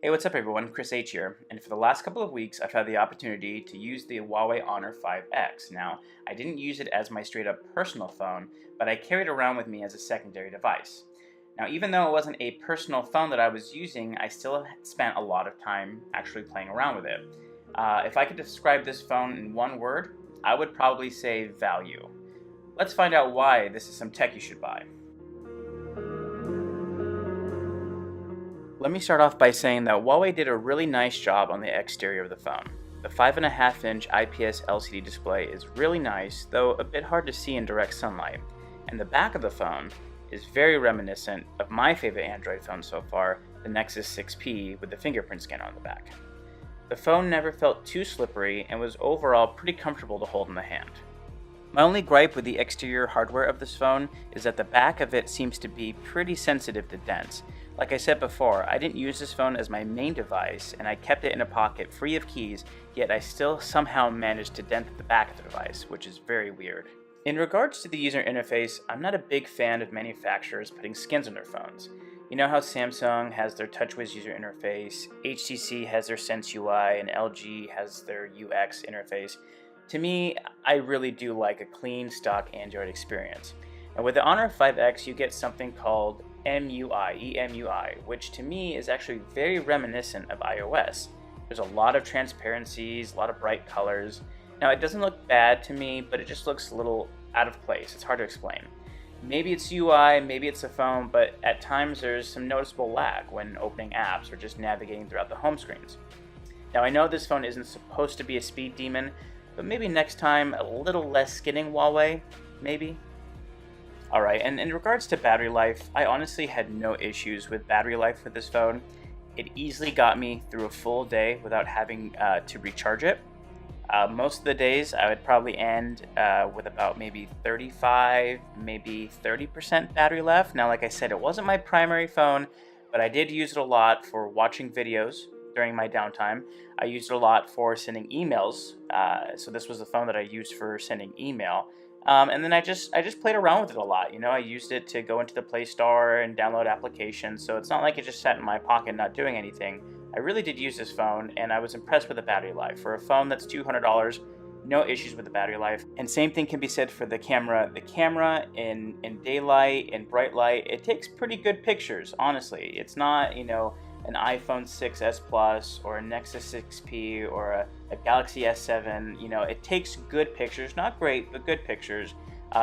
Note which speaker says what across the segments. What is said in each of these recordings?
Speaker 1: Hey, what's up everyone? Chris H here, and for the last couple of weeks I've had the opportunity to use the Huawei Honor 5X. Now, I didn't use it as my straight up personal phone, but I carried it around with me as a secondary device. Now, even though it wasn't a personal phone that I was using, I still spent a lot of time actually playing around with it. If I could describe this phone in one word, I would probably say value. Let's find out why this is some tech you should buy. Let me start off by saying that Huawei did a really nice job on the exterior of the phone. The 5.5-inch IPS LCD display is really nice, though a bit hard to see in direct sunlight, and the back of the phone is very reminiscent of my favorite Android phone so far, the Nexus 6P with the fingerprint scanner on the back. The phone never felt too slippery and was overall pretty comfortable to hold in the hand. My only gripe with the exterior hardware of this phone is that the back of it seems to be pretty sensitive to dents. Like I said before, I didn't use this phone as my main device and I kept it in a pocket free of keys, yet I still somehow managed to dent the back of the device, which is very weird. In regards to the user interface, I'm not a big fan of manufacturers putting skins on their phones. You know how Samsung has their TouchWiz user interface, HTC has their Sense UI, and LG has their UX interface. To me, I really do like a clean stock Android experience. And with the Honor 5X, you get something called EMUI, which to me is actually very reminiscent of iOS. There's a lot of transparencies, a lot of bright colors. Now, it doesn't look bad to me, but it just looks a little out of place. It's hard to explain. Maybe it's UI, maybe it's the phone, but at times there's some noticeable lag when opening apps or just navigating throughout the home screens. Now, I know this phone isn't supposed to be a speed demon, but maybe next time a little less skinning Huawei, maybe? Alright, and in regards to battery life, I honestly had no issues with battery life with this phone. It easily got me through a full day without having to recharge it. Most of the days I would probably end with about maybe 35, maybe 30% battery left. Now, like I said, it wasn't my primary phone, but I did use it a lot for watching videos during my downtime. I used it a lot for sending emails, so this was the phone that I used for sending email. And then I just played around with it a lot. You know, I used it to go into the Play Store and download applications, so it's not like it just sat in my pocket not doing anything. I really did use this phone, and I was impressed with the battery life. For a phone that's $200, no issues with the battery life. And same thing can be said for the camera. The camera in daylight and bright light, it takes pretty good pictures, honestly. It's not, you know, an iPhone 6s Plus or a Nexus 6P or a Galaxy S7. You know, it takes good pictures, not great, but good pictures.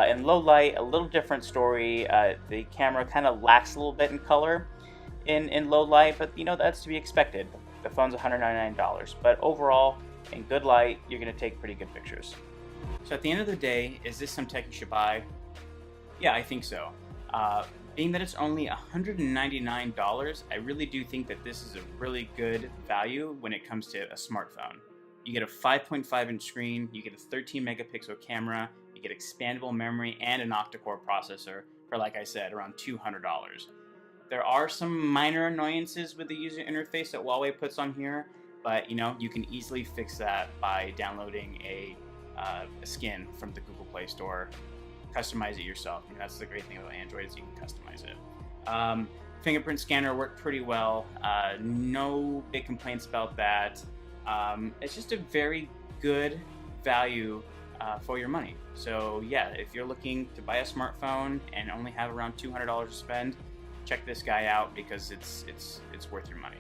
Speaker 1: In low light, a little different story. The camera kind of lacks a little bit in color in low light, but you know, that's to be expected. The phone's $199, but overall, in good light, you're going to take pretty good pictures. So at the end of the day, is this some tech you should buy? Yeah, I think so. Being that it's only $199, I really do think that this is a really good value when it comes to a smartphone. You get a 5.5-inch screen, you get a 13 megapixel camera, you get expandable memory and an octa-core processor for, like I said, around $200. There are some minor annoyances with the user interface that Huawei puts on here, but you know, you can easily fix that by downloading a skin from the Google Play Store. Customize it yourself. I mean, that's the great thing about Android is you can customize it. Fingerprint scanner worked pretty well. No big complaints about that. It's just a very good value for your money. So yeah, if you're looking to buy a smartphone and only have around $200 to spend, check this guy out because it's worth your money.